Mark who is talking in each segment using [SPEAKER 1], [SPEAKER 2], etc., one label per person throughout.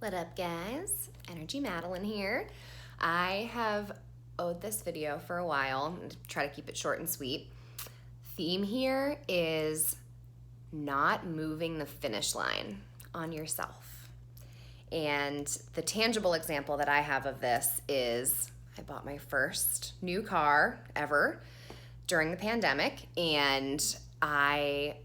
[SPEAKER 1] What up, guys? Energy Madeline here. I have owed this video for a while. I'm gonna try to keep it short and sweet. Theme here is not moving the finish line on yourself. And the tangible example that I have of this is I bought my first new car ever during the pandemic, and I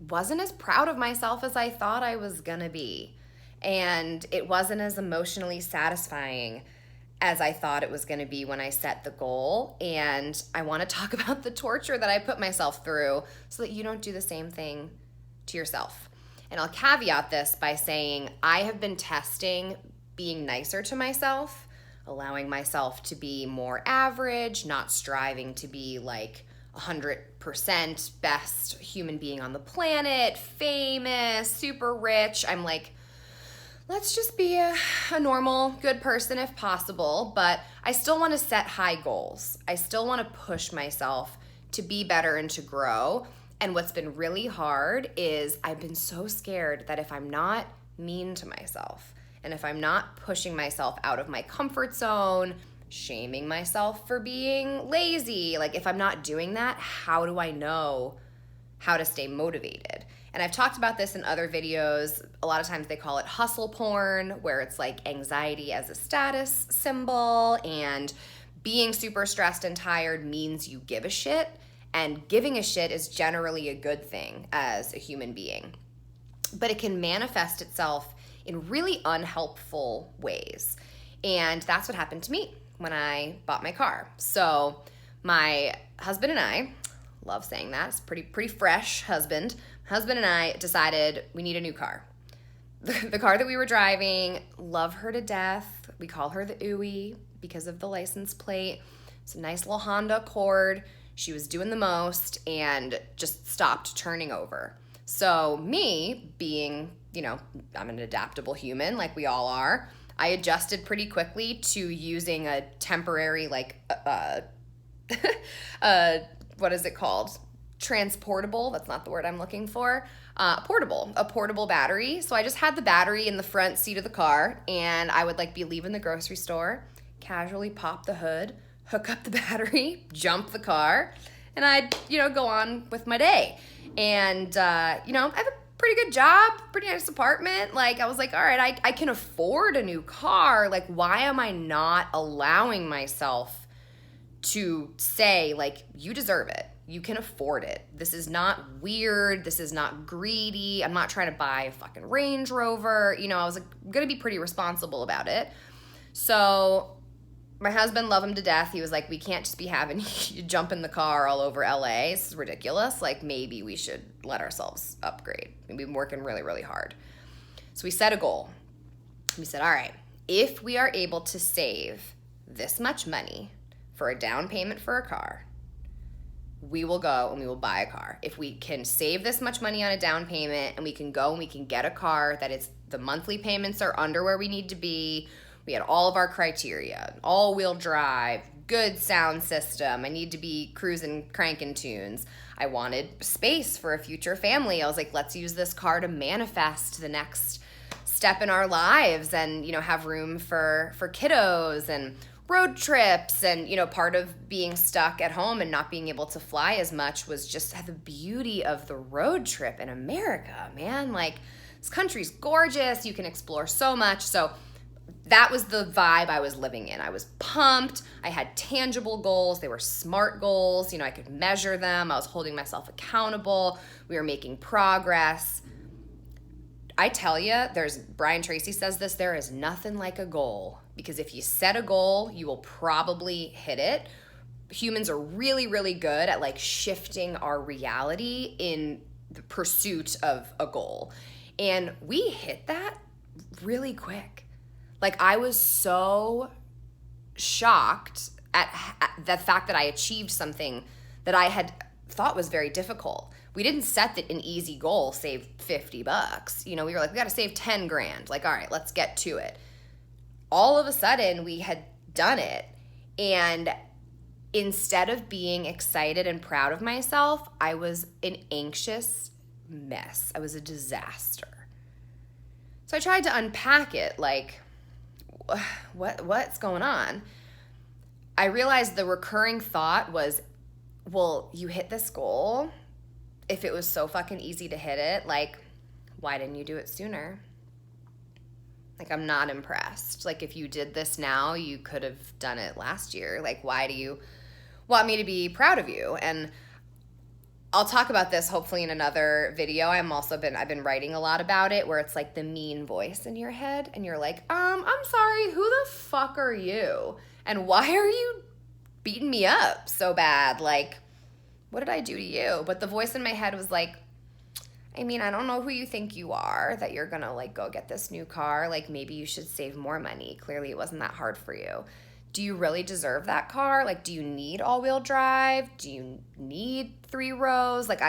[SPEAKER 1] wasn't as proud of myself as I thought I was gonna be. And it wasn't as emotionally satisfying as I thought it was going to be when I set the goal. And I want to talk about the torture that I put myself through so that you don't do the same thing to yourself. And I'll caveat this by saying I have been testing being nicer to myself, allowing myself to be more average, not striving to be like 100% best human being on the planet, famous, super rich. I'm like, let's just be a normal, good person if possible, but I still want to set high goals. I still want to push myself to be better and to grow. And what's been really hard is I've been so scared that if I'm not mean to myself and if I'm not pushing myself out of my comfort zone, shaming myself for being lazy, like if I'm not doing that, how do I know how to stay motivated? And I've talked about this in other videos. A lot of times they call it hustle porn, where it's like anxiety as a status symbol, and being super stressed and tired means you give a shit, and giving a shit is generally a good thing as a human being. But it can manifest itself in really unhelpful ways. And that's what happened to me when I bought my car. So my husband and I, love saying that, it's pretty fresh husband and I decided we need a new car. The car that we were driving, love her to death. We call her the Ooey because of the license plate. It's a nice little Honda Accord. She was doing the most and just stopped turning over. So me being, I'm an adaptable human like we all are, I adjusted pretty quickly to using a temporary what is it called? Transportable, that's not the word I'm looking for, a portable battery. So I just had the battery in the front seat of the car, and I would be leaving the grocery store, casually pop the hood, hook up the battery, jump the car, and I'd, go on with my day. And, I have a pretty good job, pretty nice apartment. I was like, all right, I can afford a new car. Why am I not allowing myself to say, you deserve it? You can afford it. This is not weird. This is not greedy. I'm not trying to buy a fucking Range Rover. I was going to be pretty responsible about it. So my husband, love him to death. He was like, we can't just be having you jump in the car all over LA. This is ridiculous. Maybe we should let ourselves upgrade. We've been working really, really hard. So we set a goal. We said, all right, if we are able to save this much money for a down payment for a car, we will go and we will buy a car. If we can save this much money on a down payment and we can go and we can get a car that is, the monthly payments are under where we need to be. We had all of our criteria, all-wheel drive, good sound system. I need to be cruising, cranking tunes. I wanted space for a future family. I was like, let's use this car to manifest the next step in our lives and, have room for kiddos and road trips. And, part of being stuck at home and not being able to fly as much was just the beauty of the road trip in America, man. This country's gorgeous. You can explore so much. So that was the vibe I was living in. I was pumped. I had tangible goals. They were smart goals. I could measure them. I was holding myself accountable. We were making progress. I tell you, Brian Tracy says this, there is nothing like a goal, because if you set a goal, you will probably hit it. Humans are really, really good at shifting our reality in the pursuit of a goal. And we hit that really quick. I was so shocked at the fact that I achieved something that I had thought was very difficult. We didn't set an easy goal, save $50. We were like, we got to save 10 grand. All right, let's get to it. All of a sudden, we had done it. And instead of being excited and proud of myself, I was an anxious mess. I was a disaster. So I tried to unpack it, like, what's going on? I realized the recurring thought was, well, you hit this goal. If it was so fucking easy to hit it, like, why didn't you do it sooner? Like, I'm not impressed. Like, if you did this now, you could have done it last year. Like, why do you want me to be proud of you? And I'll talk about this hopefully in another video. I've been writing a lot about it, where it's like the mean voice in your head and you're like, I'm sorry, who the fuck are you? And why are you beating me up so bad? Like, what did I do to you? But the voice in my head was like, I mean, I don't know who you think you are, that you're gonna like go get this new car. Like, maybe you should save more money. Clearly it wasn't that hard for you. Do you really deserve that car? Like, do you need all-wheel drive? Do you need 3 rows? Like,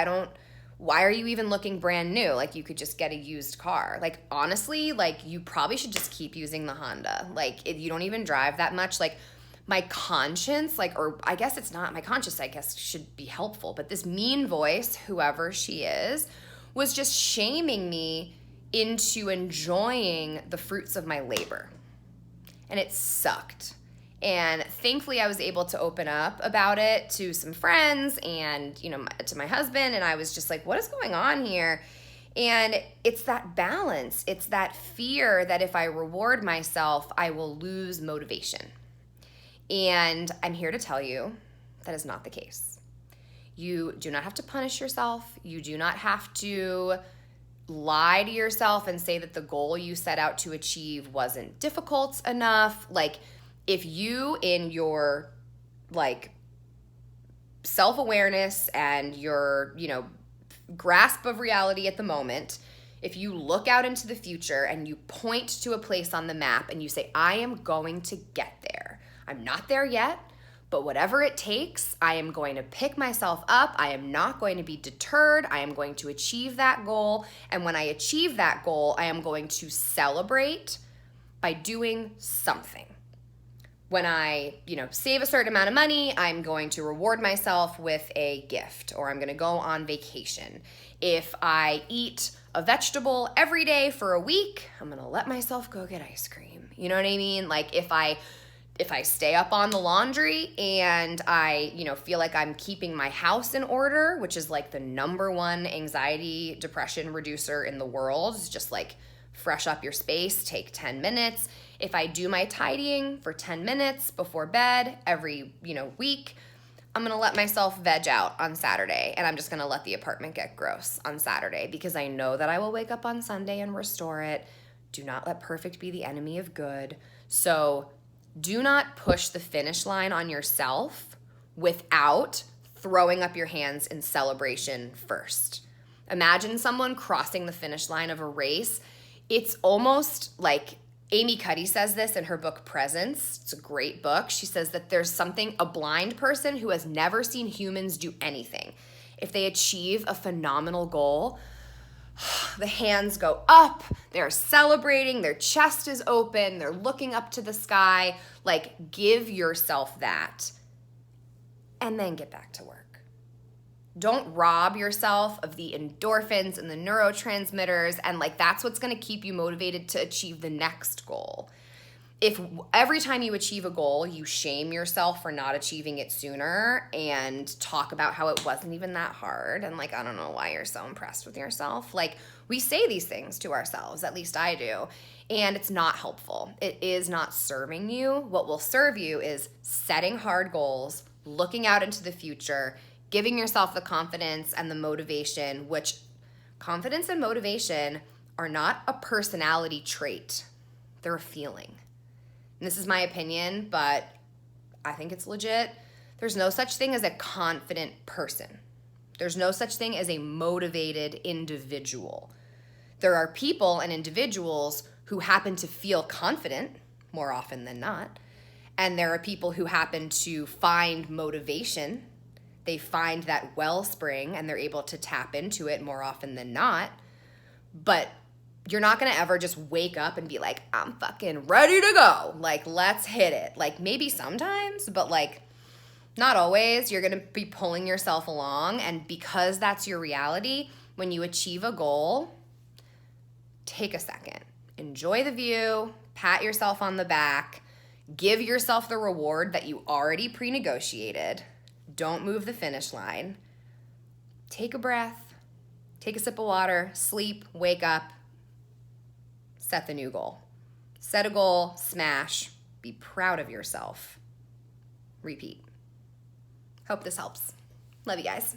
[SPEAKER 1] why are you even looking brand new? Like, you could just get a used car. Like, honestly, like, you probably should just keep using the Honda. Like, if you don't even drive that much, like, my conscience, like, or I guess it's not my conscience, I guess should be helpful. But this mean voice, whoever she is, was just shaming me into enjoying the fruits of my labor. And it sucked. And thankfully I was able to open up about it to some friends and, to my husband. And I was just like, what is going on here? And it's that balance. It's that fear that if I reward myself, I will lose motivation. And I'm here to tell you that is not the case. You do not have to punish yourself. You do not have to lie to yourself and say that the goal you set out to achieve wasn't difficult enough. Like, if you, in your like self-awareness and your, grasp of reality at the moment, if you look out into the future and you point to a place on the map and you say, I am going to get there. I'm not there yet, but whatever it takes, I am going to pick myself up. I am not going to be deterred. I am going to achieve that goal. And when I achieve that goal, I am going to celebrate by doing something. When I, save a certain amount of money, I'm going to reward myself with a gift, or I'm going to go on vacation. If I eat a vegetable every day for a week, I'm going to let myself go get ice cream. You know what I mean? Like, if I stay up on the laundry and I, feel like I'm keeping my house in order, which is like the #1 anxiety, depression reducer in the world, is just like fresh up your space, take 10 minutes. If I do my tidying for 10 minutes before bed every, week, I'm going to let myself veg out on Saturday, and I'm just going to let the apartment get gross on Saturday because I know that I will wake up on Sunday and restore it. Do not let perfect be the enemy of good. So do not push the finish line on yourself without throwing up your hands in celebration first. Imagine someone crossing the finish line of a race. It's almost like Amy Cuddy says this in her book Presence. It's a great book. She says that there's a blind person who has never seen humans do anything. If they achieve a phenomenal goal, the hands go up, they're celebrating, their chest is open, they're looking up to the sky. Like, give yourself that and then get back to work. Don't rob yourself of the endorphins and the neurotransmitters, and like, that's what's going to keep you motivated to achieve the next goal. If every time you achieve a goal, you shame yourself for not achieving it sooner and talk about how it wasn't even that hard, and like, I don't know why you're so impressed with yourself. Like, we say these things to ourselves, at least I do, and it's not helpful. It is not serving you. What will serve you is setting hard goals, looking out into the future, giving yourself the confidence and the motivation, which confidence and motivation are not a personality trait. They're a feeling. And this is my opinion, but I think it's legit. There's no such thing as a confident person. There's no such thing as a motivated individual. There are people and individuals who happen to feel confident more often than not. And there are people who happen to find motivation. They find that wellspring and they're able to tap into it more often than not. But you're not going to ever just wake up and be like, I'm fucking ready to go. Like, let's hit it. Like, maybe sometimes, but like, not always. You're going to be pulling yourself along. And because that's your reality, when you achieve a goal, take a second. enjoy the view, pat yourself on the back, give yourself the reward that you already pre-negotiated. Don't move the finish line. Take a breath, take a sip of water, sleep, wake up, set the new goal. Set a goal, smash, be proud of yourself. Repeat. Hope this helps. Love you guys.